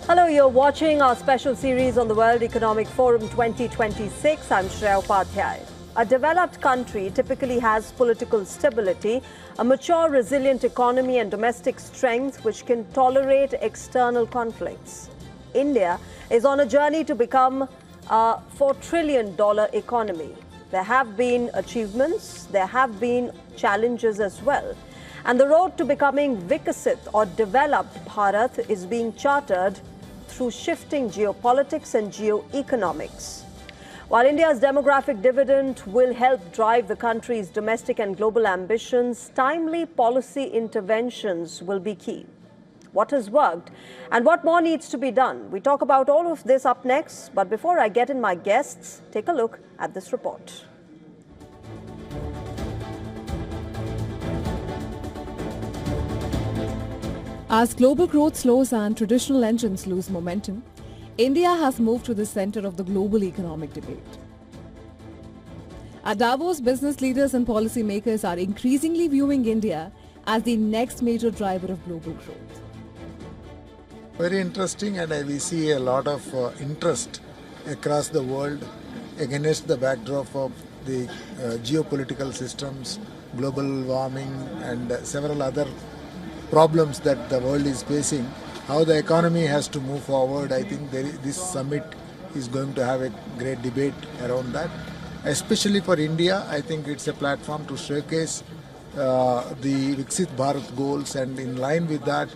Hello, you're watching our special series on the World Economic Forum 2026. I'm Shreya Upadhyay. A developed country typically has political stability, a mature, resilient economy and domestic strength which can tolerate external conflicts. India is on a journey to become a $4 trillion economy. There have been achievements, there have been challenges as well. And the road to becoming Vikasit or developed Bharat is being chartered through shifting geopolitics and geoeconomics. While India's demographic dividend will help drive the country's domestic and global ambitions, timely policy interventions will be key. What has worked and what more needs to be done? We talk about all of this up next, but before I get in my guests, take a look at this report. As global growth slows and traditional engines lose momentum, India has moved to the center of the global economic debate. At Davos, business leaders and policymakers are increasingly viewing India as the next major driver of global growth. Very interesting, and we see a lot of interest across the world against the backdrop of the geopolitical systems, global warming and several other problems that the world is facing, how the economy has to move forward. I think this summit is going to have a great debate around that. Especially for India, I think it's a platform to showcase the Viksit Bharat goals, and in line with that,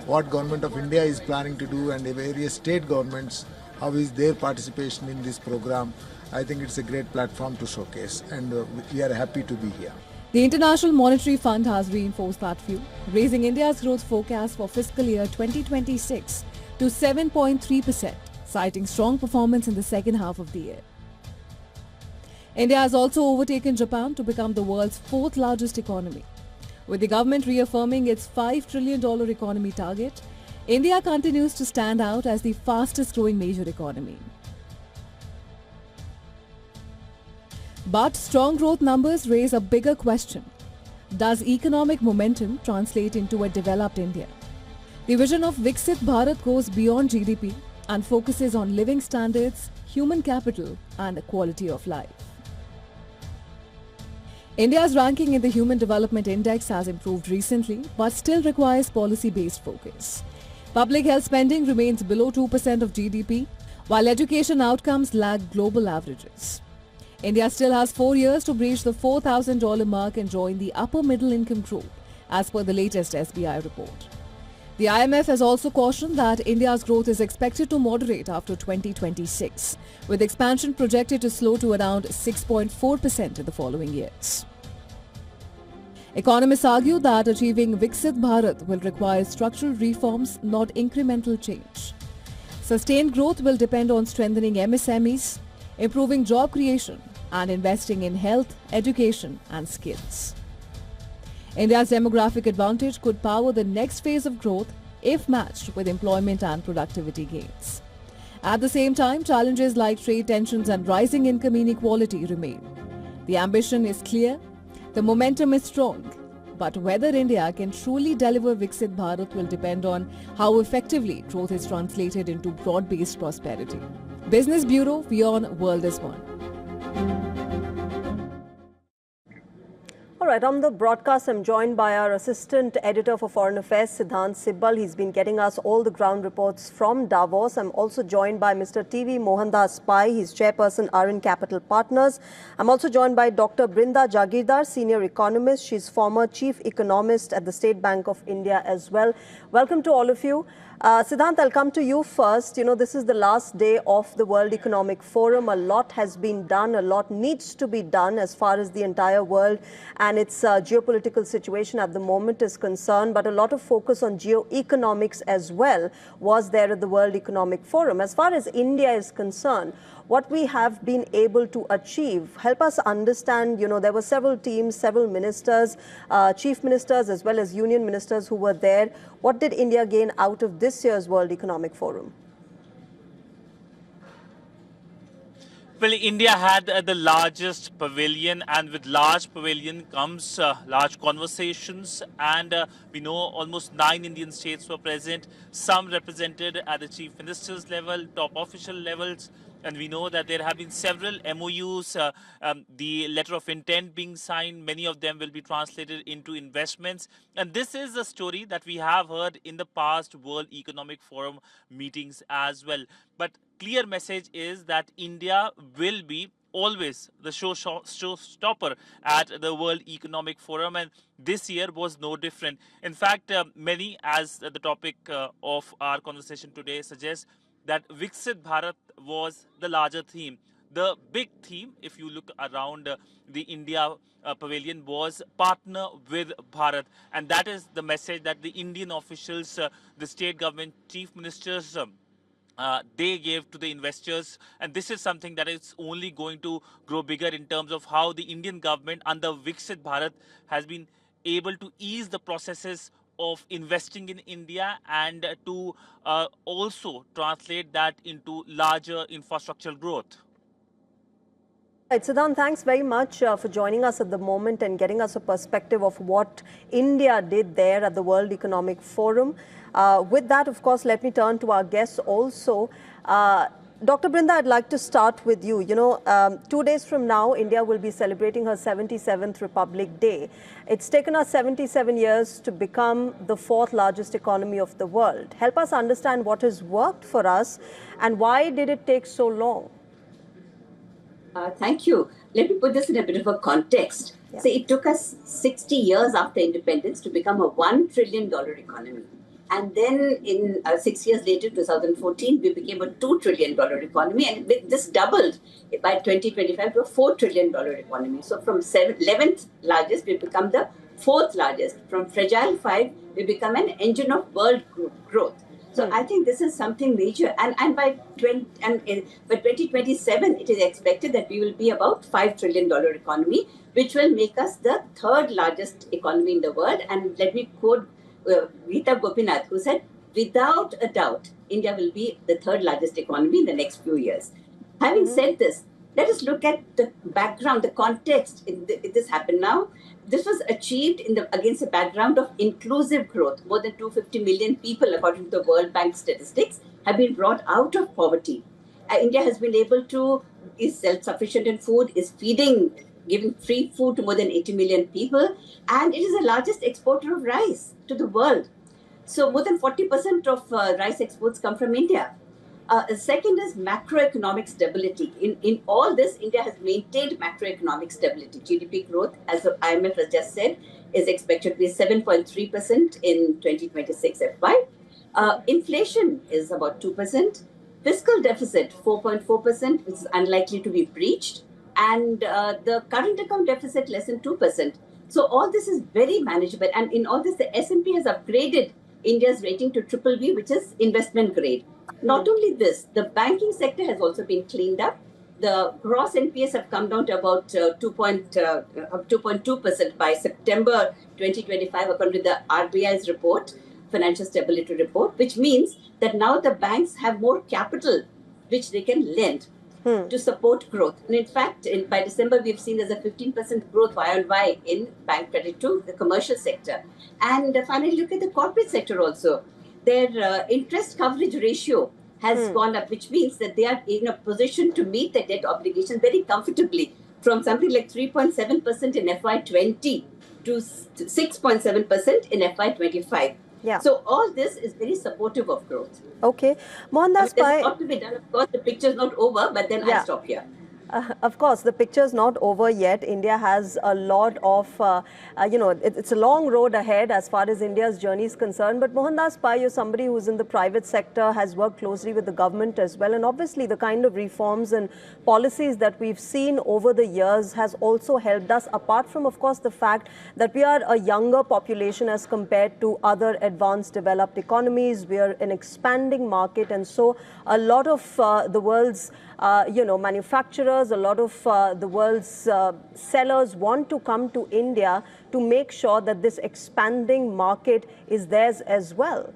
what Government of India is planning to do and the various state governments, how is their participation in this program. I think it's a great platform to showcase, and we are happy to be here. The International Monetary Fund has reinforced that view, raising India's growth forecast for fiscal year 2026 to 7.3%, citing strong performance in the second half of the year. India has also overtaken Japan to become the world's fourth largest economy. With the government reaffirming its $5 trillion economy target, India continues to stand out as the fastest growing major economy. But strong growth numbers raise a bigger question. Does economic momentum translate into a developed India? The vision of Viksit Bharat goes beyond GDP and focuses on living standards, human capital and quality of life. India's ranking in the Human Development Index has improved recently, but still requires policy-based focus. Public health spending remains below 2% of GDP, while education outcomes lag global averages. India still has 4 years to breach the $4,000 mark and join the upper middle income group, as per the latest SBI report. The IMF has also cautioned that India's growth is expected to moderate after 2026, with expansion projected to slow to around 6.4% in the following years. Economists argue that achieving Viksit Bharat will require structural reforms, not incremental change. Sustained growth will depend on strengthening MSMEs, improving job creation, and investing in health, education and skills. India's demographic advantage could power the next phase of growth if matched with employment and productivity gains. At the same time, challenges like trade tensions and rising income inequality remain. The ambition is clear, the momentum is strong, but whether India can truly deliver Viksit Bharat will depend on how effectively growth is translated into broad-based prosperity. Business Bureau, WION, World is One. All right, on the broadcast, I'm joined by our Assistant Editor for Foreign Affairs, Siddhant Sibbal. He's been getting us all the ground reports from Davos. I'm also joined by Mr. T.V. Mohandas Pai. He's Chairperson, RN Capital Partners. I'm also joined by Dr. Brinda Jagirdar, Senior Economist. She's former Chief Economist at the State Bank of India as well. Welcome to all of you. Siddhant, I'll come to you first. You know, this is the last day of the World Economic Forum. A lot has been done. A lot needs to be done as far as the entire world and its geopolitical situation at the moment is concerned. But a lot of focus on geoeconomics as well was there at the World Economic Forum. As far as India is concerned, what we have been able to achieve, help us understand, you know, there were several teams, several ministers, chief ministers as well as union ministers who were there. What did India gain out of this year's World Economic Forum? Well, India had the largest pavilion, and with large pavilion comes large conversations. And we know almost 9 Indian states were present, some represented at the chief minister's level, top official levels. And we know that there have been several MOUs, the letter of intent being signed. Many of them will be translated into investments. And this is a story that we have heard in the past World Economic Forum meetings as well. But clear message is that India will be always the showstopper at the World Economic Forum, and this year was no different. In fact, many, as the topic of our conversation today suggests, that Viksit Bharat was the larger theme. The big theme, if you look around the India pavilion, was partner with Bharat, and that is the message that the Indian officials, the state government chief ministers, they gave to the investors. And this is something that is only going to grow bigger in terms of how the Indian government under Viksit Bharat has been able to ease the processes of investing in India, and to also translate that into larger infrastructural growth. Right, Siddhant, thanks very much for joining us at the moment and getting us a perspective of what India did there at the World Economic Forum. With that, of course, let me turn to our guests also. Dr. Brinda, I'd like to start with you. 2 days from now, India will be celebrating her 77th Republic Day. It's taken us 77 years to become the fourth largest economy of the world. Help us understand what has worked for us and why did it take so long? Thank you. Let me put this in a bit of a context. Yeah. So it took us 60 years after independence to become a $1 trillion economy. And then in 6 years later, 2014, we became a $2 trillion economy. And this doubled by 2025 to a $4 trillion economy. So from 11th largest, we become the 4th largest. From fragile 5, we become an engine of world growth. So I think this is something major. And by 2027, it is expected that we will be about $5 trillion economy, which will make us the 3rd largest economy in the world. And let me quote Geeta Gopinath, who said, without a doubt, India will be the 3rd largest economy in the next few years. Having said this, let us look at the background, the context. This happened now. This was achieved against a background of inclusive growth. More than 250 million people, according to the World Bank statistics, have been brought out of poverty. India has been able to, is self-sufficient in food, is giving free food to more than 80 million people, and it is the largest exporter of rice to the world. So more than 40% of rice exports come from India. Second is macroeconomic stability. In all this, India has maintained macroeconomic stability. GDP growth, as the IMF has just said, is expected to be 7.3% in 2026 FY. Inflation is about 2%. Fiscal deficit, 4.4%, which is unlikely to be breached. And the current account deficit, less than 2%. So all this is very manageable. And in all this, the S&P has upgraded India's rating to BBB, which is investment grade. Not only this, the banking sector has also been cleaned up. The gross NPS have come down to about 2.2% by September 2025, according to the RBI's report, Financial Stability Report, which means that now the banks have more capital which they can lend to support growth. And in fact, by December, we've seen there's a 15% growth Y-on-Y in bank credit to the commercial sector. And finally, look at the corporate sector also. Their interest coverage ratio has gone up, which means that they are in a position to meet the debt obligation very comfortably, from something like 3.7% in FY20 to 6.7% in FY25. Yeah. So all this is very supportive of growth. Okay. Mohandas Pai. There's a lot to be done. Of course, the picture is not over, but then I stop here. Of course, the picture is not over yet. India has a lot of, it's a long road ahead as far as India's journey is concerned. But Mohandas Pai, you're somebody who's in the private sector, has worked closely with the government as well. And obviously, the kind of reforms and policies that we've seen over the years has also helped us, apart from, of course, the fact that we are a younger population as compared to other advanced developed economies. We are an expanding market. And so a lot of the world's manufacturers, a lot of the world's sellers want to come to India to make sure that this expanding market is theirs as well.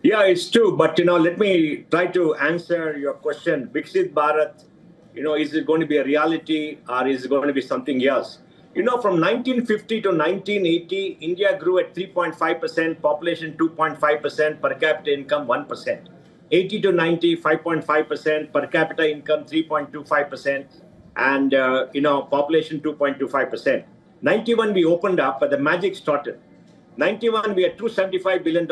Yeah, it's true. But, let me try to answer your question. Viksit Bharat is it going to be a reality or is it going to be something else? From 1950 to 1980, India grew at 3.5%, population 2.5%, per capita income 1%. 80 to 90, 5.5%, per capita income 3.25%, and population 2.25%. 91 we opened up, but the magic started. 91 we had $275 billion.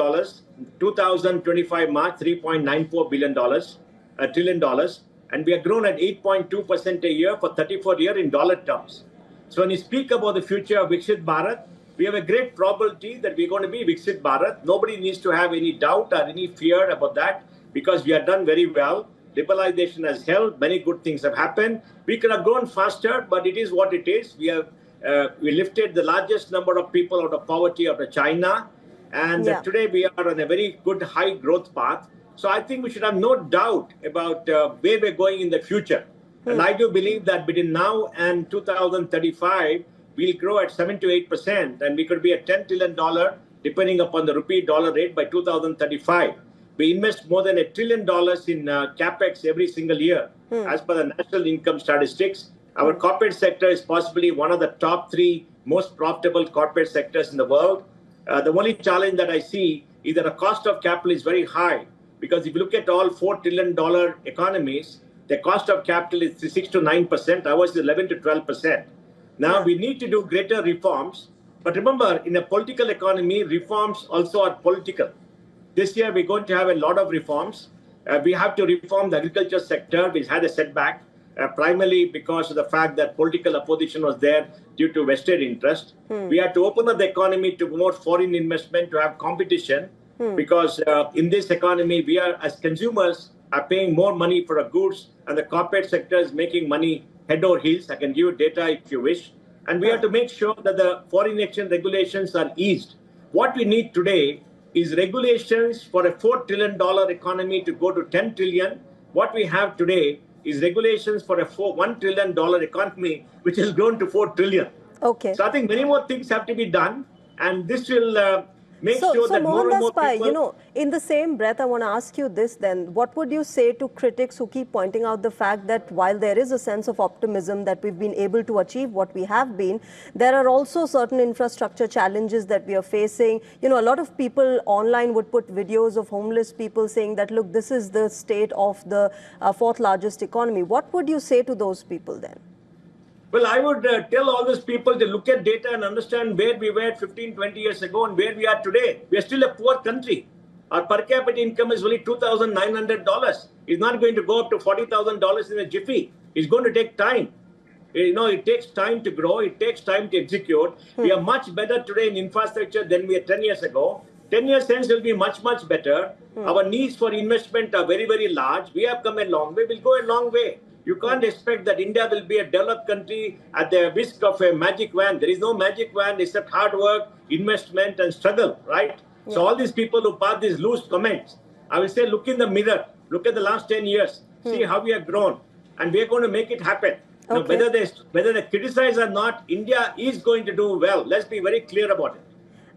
2025 March $3.94 billion, $1 trillion, and we have grown at 8.2% a year for 34 years in dollar terms. So when you speak about the future of Viksit Bharat, we have a great probability that we're going to be Viksit Bharat. Nobody needs to have any doubt or any fear about that because we have done very well. Liberalization has helped. Many good things have happened. We could have grown faster, but it is what it is. We lifted the largest number of people out of poverty out of China. And today we are on a very good high growth path. So I think we should have no doubt about where we're going in the future. And I do believe that between now and 2035, we'll grow at 7 to 8%, and we could be at $10 trillion, depending upon the rupee dollar rate by 2035. We invest more than $1 trillion in capex every single year, as per the national income statistics. Our corporate sector is possibly one of the top 3 most profitable corporate sectors in the world. The only challenge that I see is that the cost of capital is very high, because if you look at all $4 trillion economies, the cost of capital is 6 to 9%. Ours is 11 to 12%. Now, we need to do greater reforms. But remember, in a political economy, reforms also are political. This year, we're going to have a lot of reforms. We have to reform the agriculture sector, which had a setback, primarily because of the fact that political opposition was there due to vested interest. We have to open up the economy to more foreign investment, to have competition, because in this economy, we are, as consumers, are paying more money for our goods, and the corporate sector is making money head over heels. I can give you data if you wish. And we have to make sure that the foreign exchange regulations are eased. What we need today is regulations for a $4 trillion economy to go to 10 trillion. What we have today is regulations for a $1 trillion economy, which has grown to 4 trillion. Okay. So I think many more things have to be done, and this will make sure that more and more people... in the same breath, I want to ask you this then. What would you say to critics who keep pointing out the fact that while there is a sense of optimism that we've been able to achieve what we have been, there are also certain infrastructure challenges that we are facing? A lot of people online would put videos of homeless people saying that, look, this is the state of the 4th largest economy. What would you say to those people then? Well, I would tell all these people to look at data and understand where we were 15, 20 years ago and where we are today. We are still a poor country. Our per capita income is only $2,900. It's not going to go up to $40,000 in a jiffy. It's going to take time. It takes time to grow. It takes time to execute. We are much better today in infrastructure than we were 10 years ago. 10 years hence will be much, much better. Our needs for investment are very, very large. We have come a long way. We'll go a long way. You can't expect that India will be a developed country at the whisk of a magic wand. There is no magic wand except hard work, investment, and struggle, right? Yeah. So all these people who pass these loose comments, I will say, look in the mirror. Look at the last 10 years. See how we have grown. And we are going to make it happen. Okay. Whether they criticize or not, India is going to do well. Let's be very clear about it.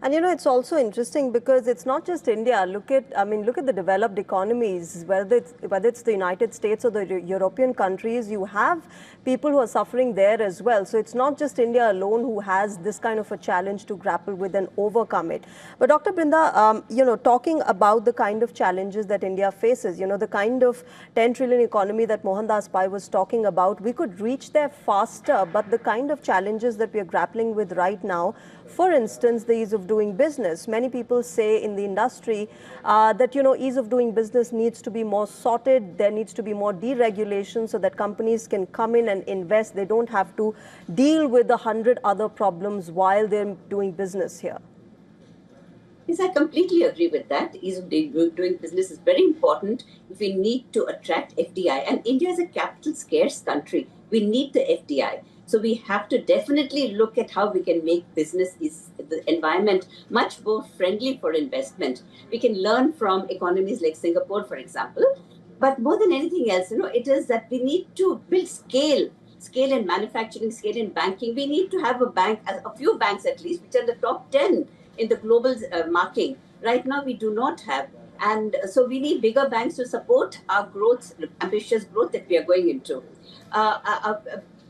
And it's also interesting because it's not just India. Look at the developed economies, whether it's the United States or the European countries, you have people who are suffering there as well. So it's not just India alone who has this kind of a challenge to grapple with and overcome it. But Dr. Brinda, talking about the kind of challenges that India faces, the kind of 10 trillion economy that Mohandas Pai was talking about, we could reach there faster, but the kind of challenges that we are grappling with right now, for instance, the ease of doing business. Many people say in the industry that, ease of doing business needs to be more sorted. There needs to be more deregulation so that companies can come in and invest. They don't have to deal with 100 other problems while they're doing business here. Yes, I completely agree with that. Ease of doing business is very important if we need to attract FDI. And India is a capital scarce country. We need the FDI. So we have to definitely look at how we can make the environment much more friendly for investment. We can learn from economies like Singapore, for example. But more than anything else, it is that we need to build scale in manufacturing, scale in banking. We need to have a few banks at least, which are the top 10 in the global marking. Right now, we do not have. And so we need bigger banks to support our growth, ambitious growth that we are going into.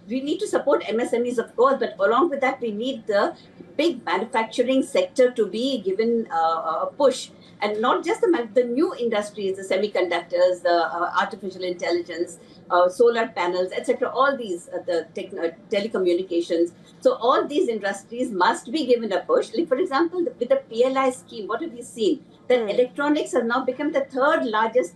We need to support MSMEs, of course, but along with that, we need the big manufacturing sector to be given a push. And not just the new industries, the semiconductors, the artificial intelligence, solar panels, etc. All these, telecommunications. So all these industries must be given a push. Like, for example, with the PLI scheme, what have we seen? That electronics has now become the third largest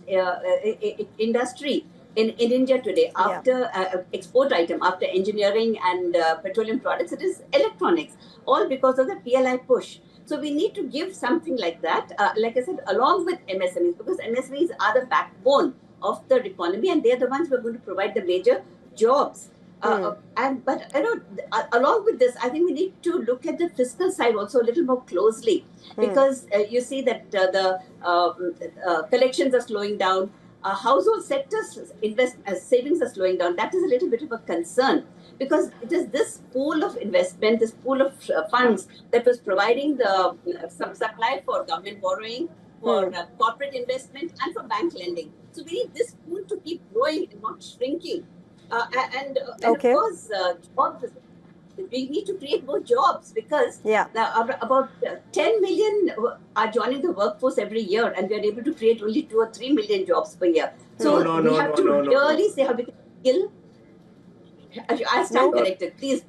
industry in India today. After export item, after engineering and petroleum products, it is electronics, all because of the PLI push. So we need to give something like that, like I said, along with MSMEs, because MSMEs are the backbone of the economy, and they're the ones who are going to provide the major jobs. But along with this, I think we need to look at the fiscal side also a little more closely, because you see that the collections are slowing down. Household sectors savings are slowing down. That is a little bit of a concern, because it is this pool of investment, this pool of funds that was providing the some supply for government borrowing, for corporate investment, and for bank lending. So we need this pool to keep growing and not shrinking. And of course, jobs. We need to create more jobs, because about 10 million are joining the workforce every year, and we are able to create only 2 or 3 million jobs per year. So we have to really say how we can skill. I stand corrected. Please,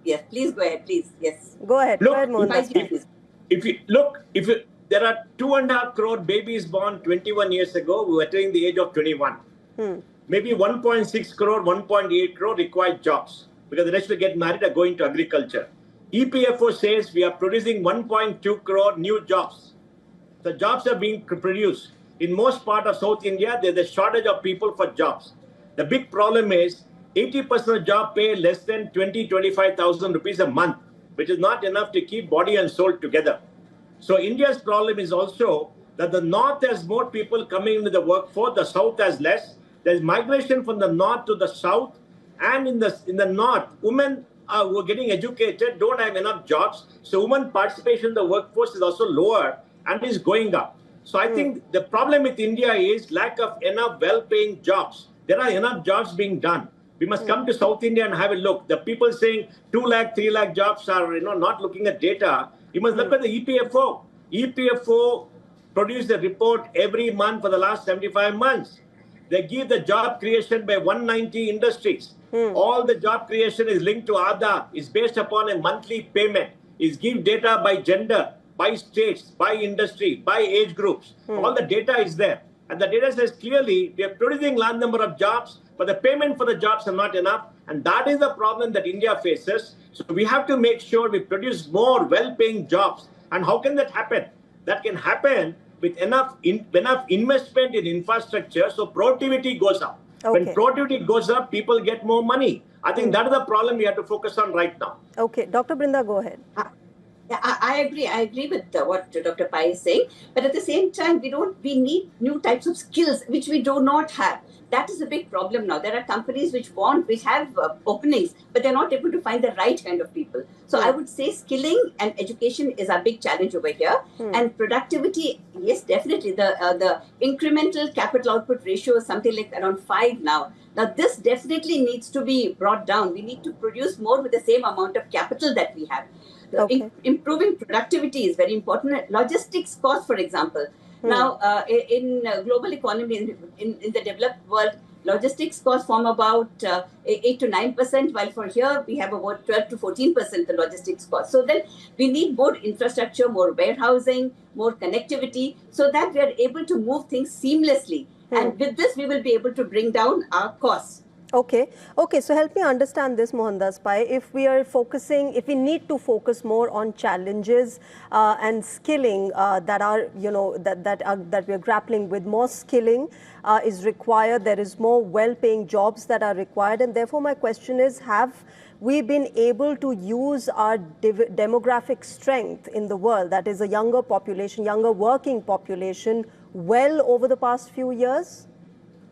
yes, please go ahead, please. Yes. Go ahead. Look, go ahead, Mohandas. if there are 2.5 crore babies born 21 years ago who are attaining the age of 21. Maybe 1.6 crore, 1.8 crore require jobs, because the rest will get married or go into agriculture. EPFO says we are producing 1.2 crore new jobs. The jobs are being produced. In most part of South India, there's a shortage of people for jobs. The big problem is 80% of job pay less than 25,000 rupees a month, which is not enough to keep body and soul together. So India's problem is also that the North has more people coming into the workforce, the South has less. There's migration from the North to the South. And in the North, women who are getting educated don't have enough jobs. So women participation in the workforce is also lower and is going up. So I think the problem with India is lack of enough well-paying jobs. There are enough jobs being done. We must come to South India and have a look. The people saying 2 lakh, 3 lakh jobs are not looking at data. You must look at the EPFO. EPFO produced a report every month for the last 75 months. They give the job creation by 190 industries. All the job creation is linked to Aadhaar, is based upon a monthly payment, is give data by gender, by states, by industry, by age groups. All the data is there. And the data says clearly we are producing large number of jobs, but the payment for the jobs are not enough. And that is the problem that India faces. So we have to make sure we produce more well-paying jobs. And how can that happen? That can happen with enough investment in infrastructure, so productivity goes up. When productivity goes up, people get more money. I think that is the problem we have to focus on right now. Okay, Dr. Brinda, go ahead. I agree. I agree with what Dr. Pai is saying. But at the same time, we need new types of skills which we do not have. That is a big problem now. There are companies which have openings, but they're not able to find the right kind of people. So I would say skilling and education is a big challenge over here. And productivity, yes, definitely. The incremental capital output ratio is something like around 5 now. Now, this definitely needs to be brought down. We need to produce more with the same amount of capital that we have. Improving productivity is very important. Logistics cost, for example. Now, in global economy, in the developed world, logistics costs form about 8 to 9%, while for here we have about 12 to 14% the logistics cost. So then we need more infrastructure, more warehousing, more connectivity, so that we are able to move things seamlessly. And with this, we will be able to bring down our costs. Okay, so help me understand this, Mohandas Pai. If we need to focus more on challenges and skilling that we are grappling with, more skilling is required. There is more well-paying jobs that are required, and therefore my question is: have we been able to use our demographic strength in the world, that is a younger population, younger working population, well over the past few years?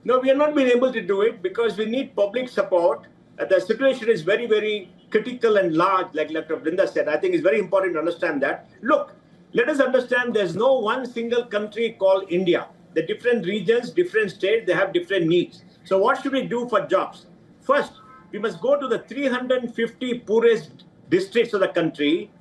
No, we have not been able to do it because we need public support. The situation is very, very critical and large, like Dr. Brinda said. I think it's very important to understand that. Look, Let us understand there's no one single country called India. The different regions, different states, they have different needs. So what should we do for jobs? First, we must go to the 350 poorest districts of the country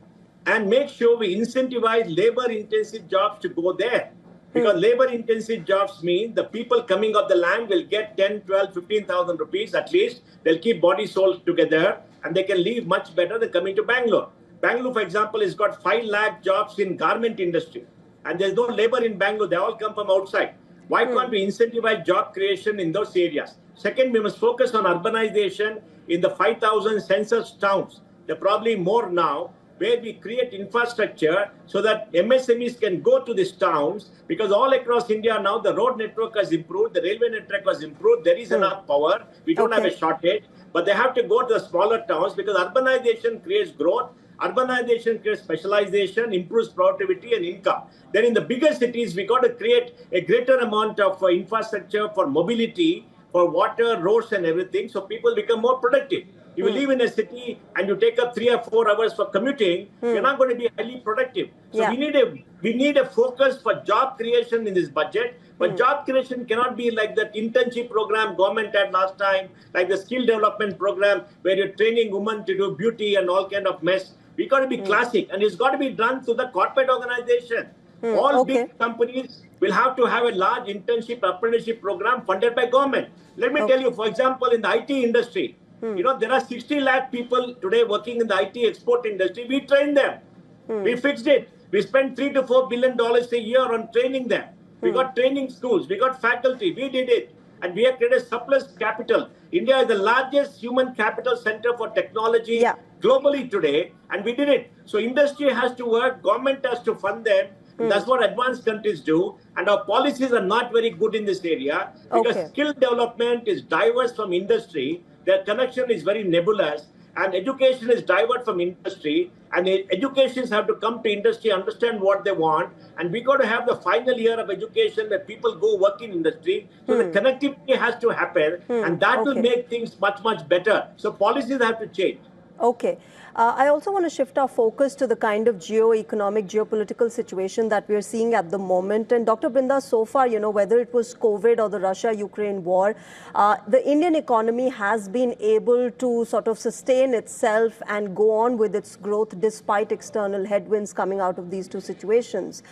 and make sure we incentivize labor-intensive jobs to go there. Because labor-intensive jobs mean the people coming off the land will get 10, 12, 15,000 rupees at least. They'll keep body souls together and they can live much better than coming to Bangalore. Bangalore, for example, has got 5 lakh jobs in garment industry. And there's no labor in Bangalore. They all come from outside. Why can't we incentivize job creation in those areas? Second, we must focus on urbanization in the 5,000 census towns. There are probably more now, where we create infrastructure so that MSMEs can go to these towns, because all across India now the road network has improved, the railway network has improved, there is enough power, we don't have a shortage, but they have to go to the smaller towns because urbanization creates growth, urbanization creates specialization, improves productivity and income. Then in the bigger cities, we got to create a greater amount of infrastructure for mobility, for water, roads and everything, so people become more productive. If you live in a city and you take up 3 or 4 hours for commuting, you're not going to be highly productive. So we need a focus for job creation in this budget. But job creation cannot be like that internship program government had last time, like the skill development program where you're training women to do beauty and all kind of mess. We got to be classic, and it's got to be done through the corporate organization. All big companies will have to have a large internship apprenticeship program funded by government. Let me tell you, for example, in the IT industry, you know, there are 60 lakh people today working in the IT export industry. We train them. We fixed it. We spent $3 to $4 billion a year on training them. We got training schools. We got faculty. We did it. And we have created surplus capital. India is the largest human capital center for technology globally today. And we did it. So industry has to work. Government has to fund them. That's what advanced countries do. And our policies are not very good in this area because skill development is diverse from industry. Their connection is very nebulous, and education is diverted from industry, and the educations have to come to industry, understand what they want, and we got to have the final year of education where people go work in industry. So the connectivity has to happen, and that will make things much, much better. So policies have to change. Okay. I also want to shift our focus to the kind of geo-economic, geopolitical situation that we are seeing at the moment. And Dr. Brinda, so far, you know, whether it was COVID or the Russia-Ukraine war, the Indian economy has been able to sort of sustain itself and go on with its growth despite external headwinds coming out of these two situations.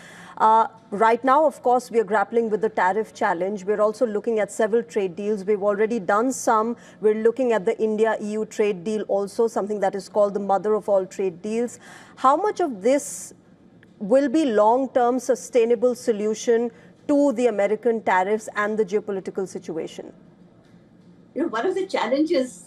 Right now, of course, we are grappling with the tariff challenge. We're also looking at several trade deals. We've already done some. We're looking at the India-EU trade deal also, something that is called the mother of all trade deals. How much of this will be long-term sustainable solution to the American tariffs and the geopolitical situation? You know, one of the challenges,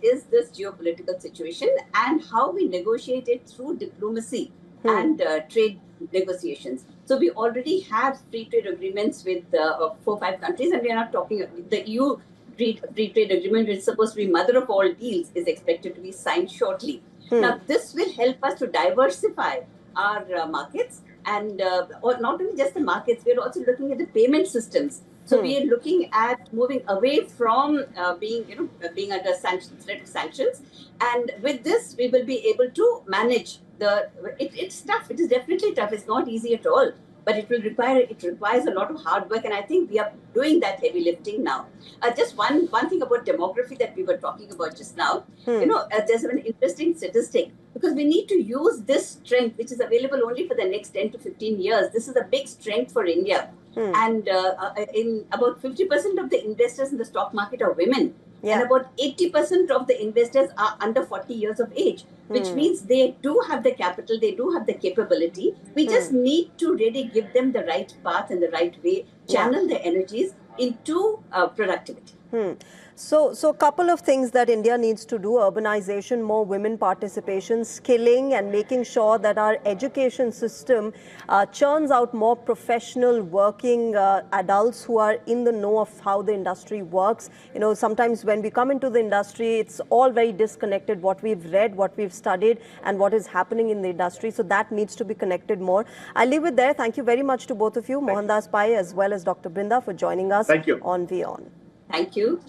is this geopolitical situation and how we negotiate it through diplomacy and trade negotiations. So we already have free trade agreements with 4 or 5 countries, and we are not talking the EU free trade agreement, which is supposed to be mother of all deals, is expected to be signed shortly. Now, this will help us to diversify our markets, and or not only just the markets, we are also looking at the payment systems. So we are looking at moving away from being under sanctions, threat of sanctions, and with this we will be able to manage it's tough. It is definitely tough. It's not easy at all. But it requires a lot of hard work, and I think we are doing that heavy lifting now. Just one thing about demography that we were talking about just now. You know, there's an interesting statistic, because we need to use this strength, which is available only for the next 10 to 15 years. This is a big strength for India. And in about 50% of the investors in the stock market are women. And about 80% of the investors are under 40 years of age, which means they do have the capital, they do have the capability. We just need to really give them the right path and the right way, channel their energies into productivity. So a couple of things that India needs to do: urbanization, more women participation, skilling, and making sure that our education system churns out more professional working adults who are in the know of how the industry works. You know, sometimes when we come into the industry, it's all very disconnected, what we've read, what we've studied, and what is happening in the industry. So that needs to be connected more. I'll leave it there. Thank you very much to both of you, Mohandas Pai as well as Dr. Brinda, for joining us on WION. Thank you.